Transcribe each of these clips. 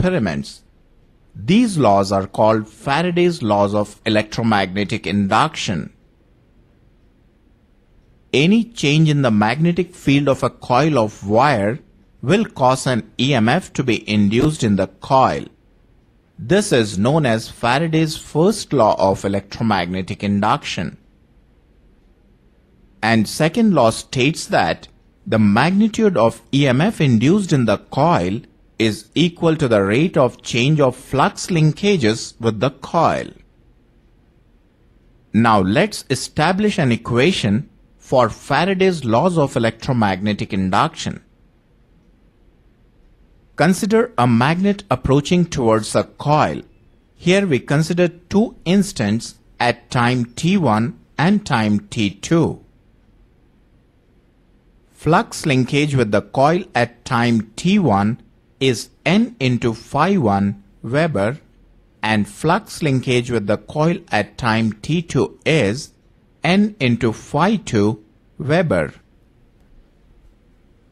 experiments. These laws are called Faraday's laws of electromagnetic induction. Any change in the magnetic field of a coil of wire will cause an EMF to be induced in the coil. This is known as Faraday's first law of electromagnetic induction. And second law states that the magnitude of EMF induced in the coil is equal to the rate of change of flux linkages with the coil. Now let's establish an equation for Faraday's laws of electromagnetic induction. Consider a magnet approaching towards a coil. Here we consider two instants at time t1 and time t2. Flux linkage with the coil at time t1 is N into phi1 Weber, and flux linkage with the coil at time t2 is N into phi2 Weber.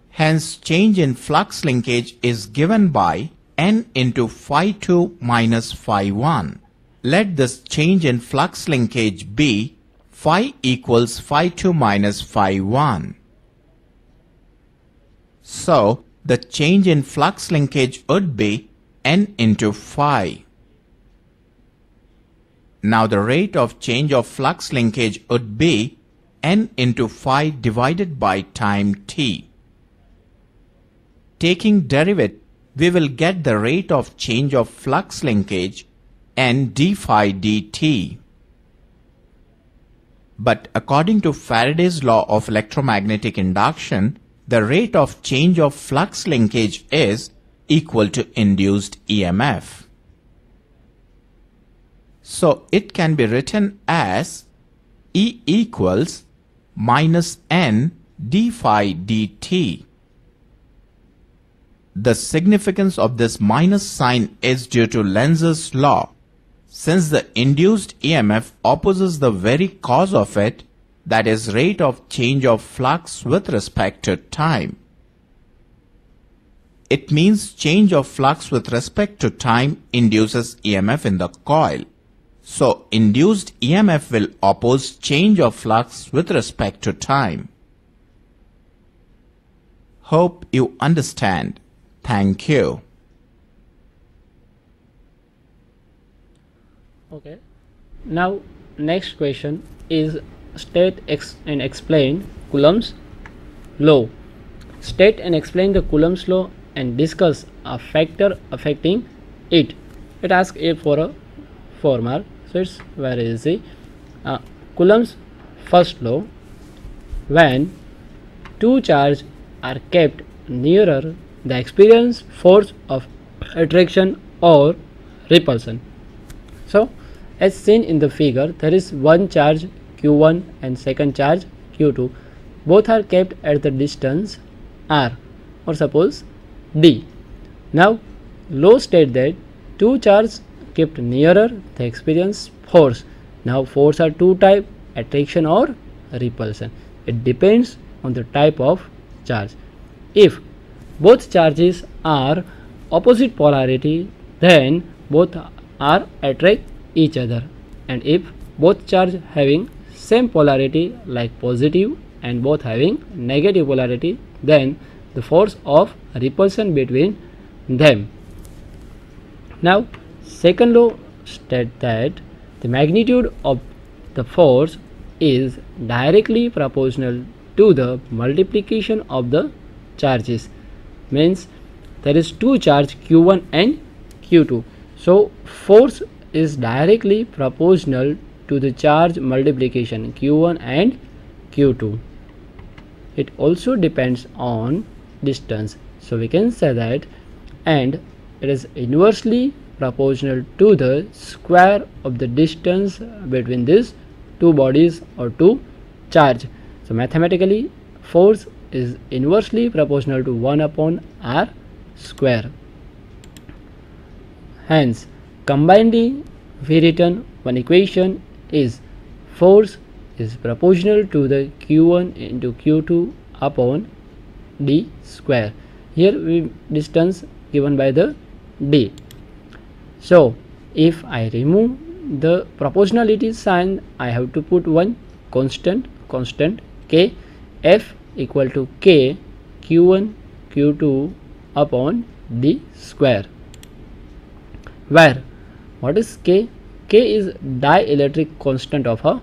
Hence, change in flux linkage is given by N into phi2 minus phi1. Let this change in flux linkage be phi equals phi2 minus phi1. So, the change in flux linkage would be N into phi. Now the rate of change of flux linkage would be N into phi divided by time t. Taking derivative, we will get the rate of change of flux linkage N d phi dt. But according to Faraday's law of electromagnetic induction, the rate of change of flux linkage is equal to induced EMF. So it can be written as E equals minus N d phi dt. The significance of this minus sign is due to Lenz's law. Since the induced EMF opposes the very cause of it, that is rate of change of flux with respect to time. It means change of flux with respect to time induces EMF in the coil. So induced EMF will oppose change of flux with respect to time. Hope you understand. Thank you. Okay. Now next question is state and explain Coulomb's law. State and explain the Coulomb's law and discuss a factor affecting it. It asks it for a 4 mark. So it's very easy. Coulomb's first law: when two charges are kept nearer, the experience force of attraction or repulsion. So as seen in the figure, there is one charge Q1 and second charge Q2. Both are kept at the distance R, or suppose D. Now law states that two charges kept nearer, they experience force. Now force are two types, attraction or repulsion. It depends on the type of charge. If both charges are opposite polarity, then both are attract each other, and if both charges having same polarity like positive and both having negative polarity, then the force of repulsion between them. Now second law states that the magnitude of the force is directly proportional to the multiplication of the charges. Means there is two charge Q1 and Q2. So force is directly proportional to the charge multiplication Q1 and Q2. It also depends on distance. So we can say that, and it is inversely proportional to the square of the distance between these two bodies or two charge. So mathematically force is inversely proportional to 1 upon r square. Hence combinedly we written one equation is force is proportional to the Q1 into Q2 upon d square. Here we distance given by the D. So if I remove the proportionality sign, I have to put one constant K, F equal to K Q1 Q2 upon D square, where what is K? K is dielectric constant of a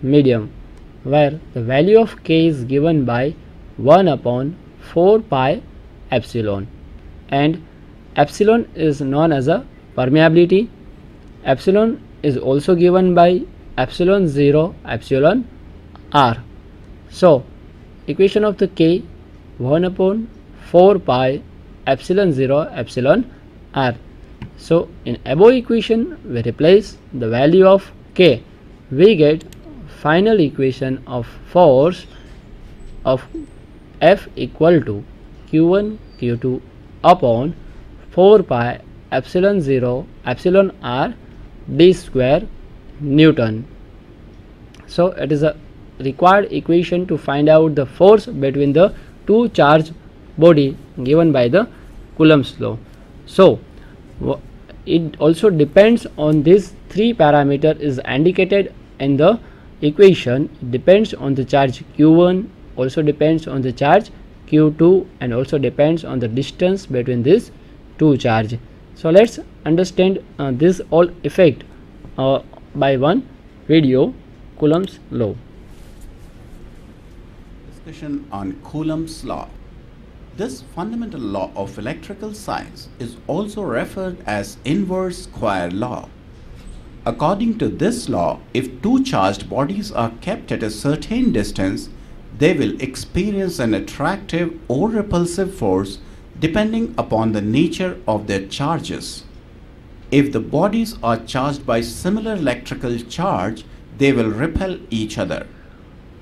medium, where the value of K is given by 1 upon 4 pi epsilon, and epsilon is known as a permeability. Epsilon is also given by epsilon 0 epsilon r. So equation of the K, 1 upon 4 pi epsilon 0 epsilon r. So in above equation we replace the value of K, we get final equation of force of F equal to Q1 Q2 upon 4 pi epsilon 0 epsilon r d square Newton. So it is a required equation to find out the force between the two charged body given by the Coulomb's law. So it also depends on these three parameter is indicated in the equation. It depends on the charge Q1, also depends on the charge Q2, and also depends on the distance between these two charge. So let's understand this all effect by one video, Coulomb's law. Discussion on Coulomb's law. This fundamental law of electrical science is also referred as inverse square law. According to this law, if two charged bodies are kept at a certain distance, they will experience an attractive or repulsive force depending upon the nature of their charges. If the bodies are charged by similar electrical charge, they will repel each other.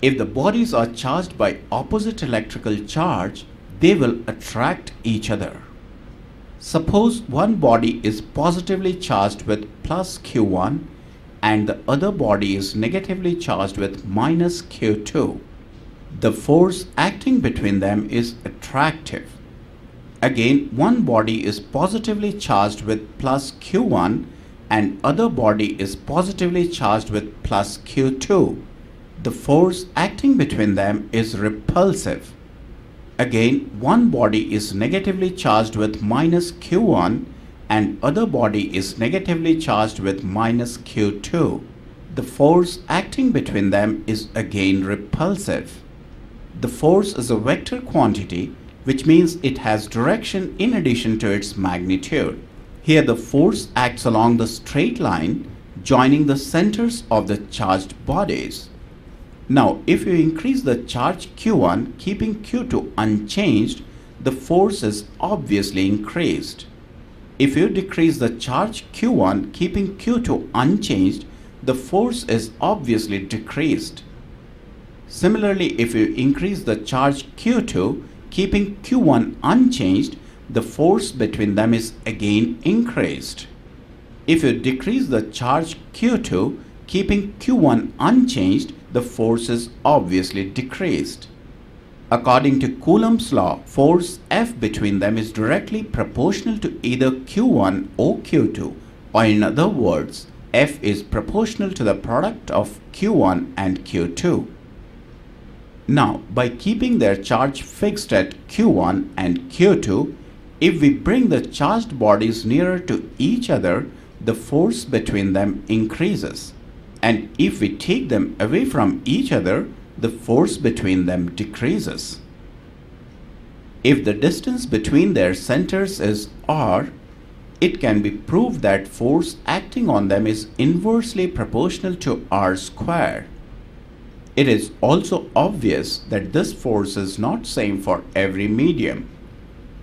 If the bodies are charged by opposite electrical charge, they will attract each other. Suppose one body is positively charged with plus Q1 and the other body is negatively charged with minus Q2. The force acting between them is attractive. Again, one body is positively charged with plus Q1 and other body is positively charged with plus Q2. The force acting between them is repulsive. Again, one body is negatively charged with minus Q1 and other body is negatively charged with minus Q2. The force acting between them is again repulsive. The force is a vector quantity, which means it has direction in addition to its magnitude. Here the force acts along the straight line joining the centers of the charged bodies. Now, if you increase the charge Q1 keeping Q2 unchanged, the force is obviously increased. If you decrease the charge Q1 keeping Q2 unchanged, the force is obviously decreased. Similarly, if you increase the charge Q2 keeping Q1 unchanged, the force between them is again increased. If you decrease the charge Q2 keeping Q1 unchanged, the force is obviously decreased. According to Coulomb's law, force F between them is directly proportional to either Q1 or Q2, or in other words, F is proportional to the product of Q1 and Q2. Now, by keeping their charge fixed at Q1 and Q2, if we bring the charged bodies nearer to each other, the force between them increases. And if we take them away from each other, the force between them decreases. If the distance between their centers is r, it can be proved that force acting on them is inversely proportional to r square. It is also obvious that this force is not same for every medium.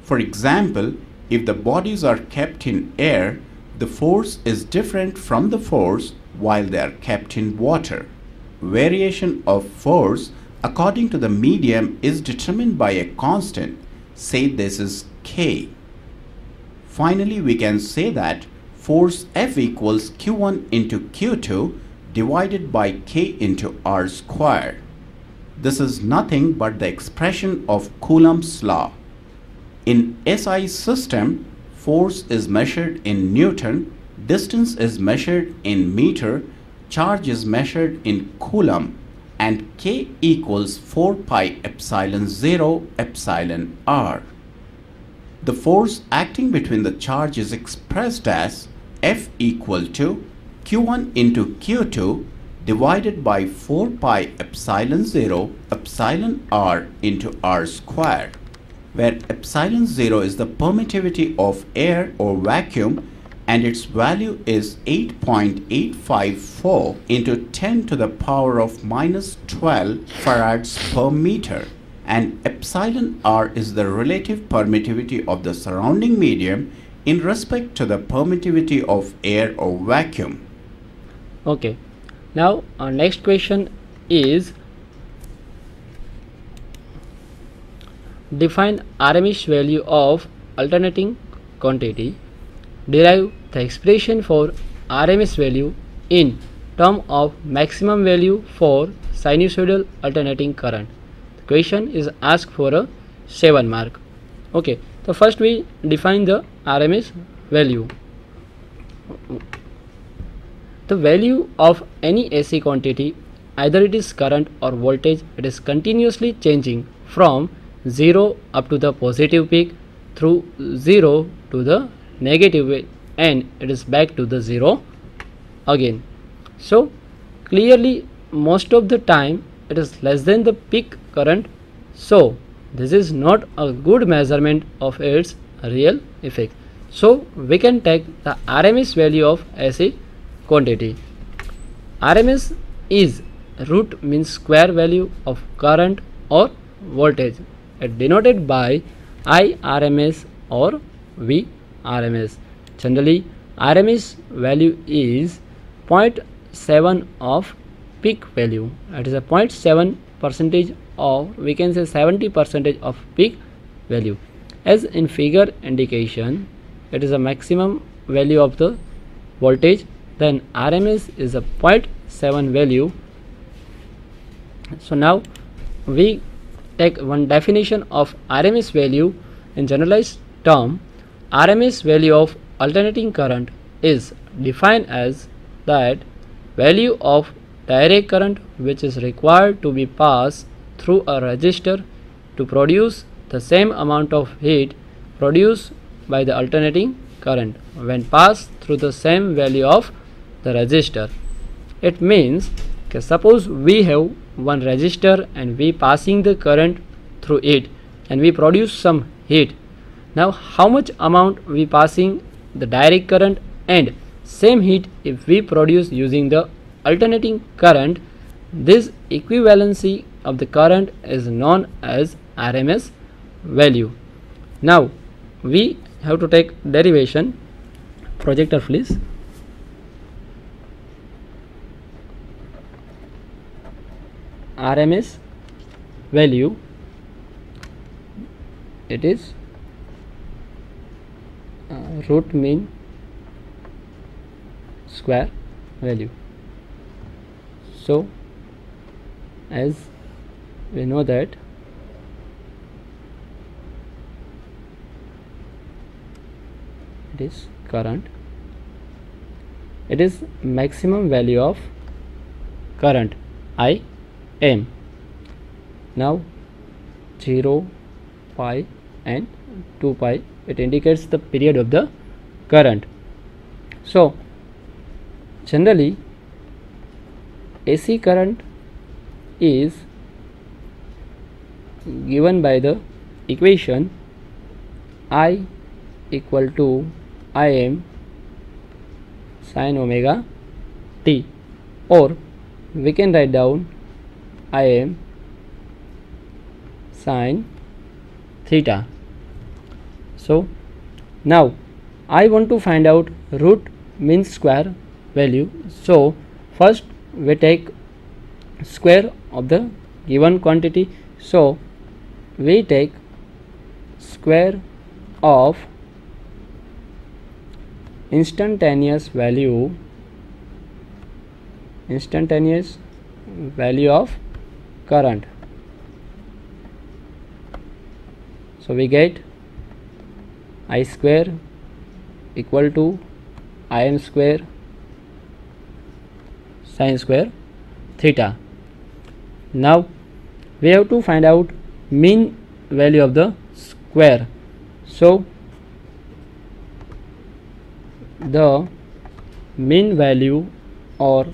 For example, if the bodies are kept in air, the force is different from the force while they are kept in water. Variation of force according to the medium is determined by a constant. Say this is K. Finally, we can say that force F equals Q1 into Q2 divided by K into R square. This is nothing but the expression of Coulomb's law. In SI system, force is measured in Newton, distance is measured in meter, charge is measured in coulomb, and K equals 4 pi epsilon 0 epsilon r. The force acting between the charge is expressed as F equal to Q1 into Q2 divided by 4 pi epsilon 0 epsilon r into r square, where epsilon 0 is the permittivity of air or vacuum and its value is 8.854 into 10 to the power of minus 12 farads per meter, and epsilon r is the relative permittivity of the surrounding medium in respect to the permittivity of air or vacuum. Okay, now our next question is define RMS value of alternating quantity. Derive the expression for RMS value in term of maximum value for sinusoidal alternating current. The question is asked for a 7 mark. Okay, so first we define the RMS value. The value of any AC quantity, either it is current or voltage, it is continuously changing from 0 up to the positive peak, through 0 to the negative way, and it is back to the 0 again. So clearly most of the time it is less than the peak current, so this is not a good measurement of its real effect. So we can take the RMS value of AC quantity. RMS is root means square value of current or voltage, denoted by IRMS or VRMS. Generally RMS value is 0.7 of peak value, that is a 0.7 percentage of, we can say 70% of peak value. As in figure indication, it is a maximum value of the voltage, then RMS is a 0.7 value. So now we take one definition of RMS value in generalized term. RMS value of alternating current is defined as that value of direct current which is required to be passed through a resistor to produce the same amount of heat produced by the alternating current when passed through the same value of the resistor. It means, okay, suppose we have one resistor and we passing the current through it and we produce some heat. Now how much amount we passing the direct current and same heat if we produce using the alternating current, this equivalency of the current is known as RMS value. Now we have to take derivation. Projector please. RMS value, it is root mean square value. So as we know that it is current, it is maximum value of current I m. Now 0, pi and 2 pi, it indicates the period of the current. So generally AC current is given by the equation I equal to Im sin omega t, or we can write down Im sin theta. So now I want to find out root mean square value. So first we take square of the given quantity. So we take square of instantaneous value of current. So we get I square equal to im square sin square theta. Now we have to find out mean value of the square. So the mean value or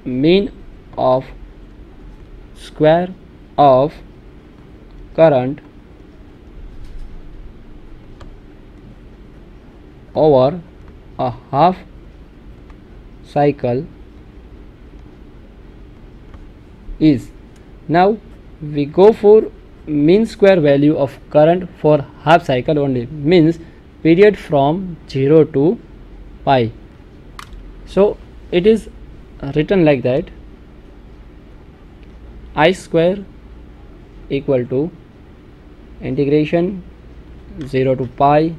mean of square of current over a half cycle is, now we go for mean square value of current for half cycle only, means period from 0 to pi. So it is written like that: I square equal to integration 0 to pi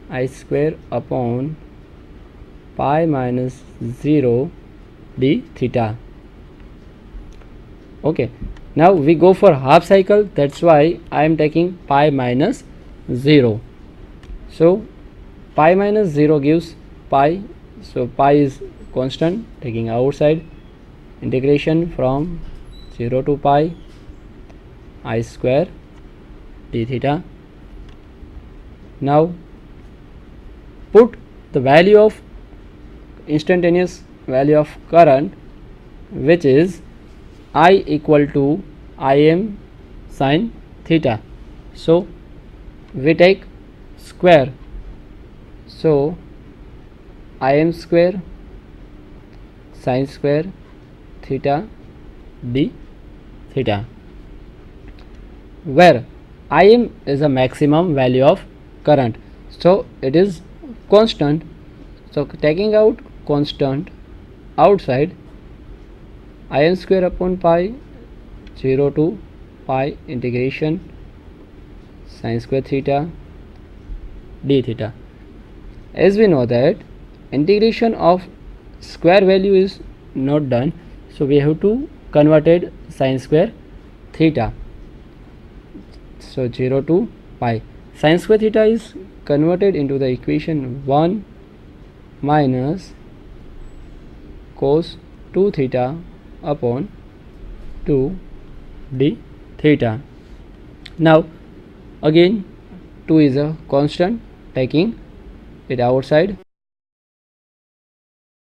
I square upon pi minus 0 d theta. Okay, now we go for half cycle, that's why I am taking pi minus 0. So pi minus 0 gives pi, so pi is constant, taking outside, integration from 0 to pi I square d theta. Now put the value of instantaneous value of current, which is I equal to Im sin theta. So we take square, so Im square sin square theta d theta, where Im is a maximum value of current, so it is constant. So taking out constant outside, Im square upon pi 0 to pi integration sin square theta d theta. As we know that integration of square value is not done, so we have to converted sin square theta. So 0 to pi sin square theta is converted into the equation 1 minus cos 2 theta upon 2 d theta. Now again 2 is a constant, taking it outside,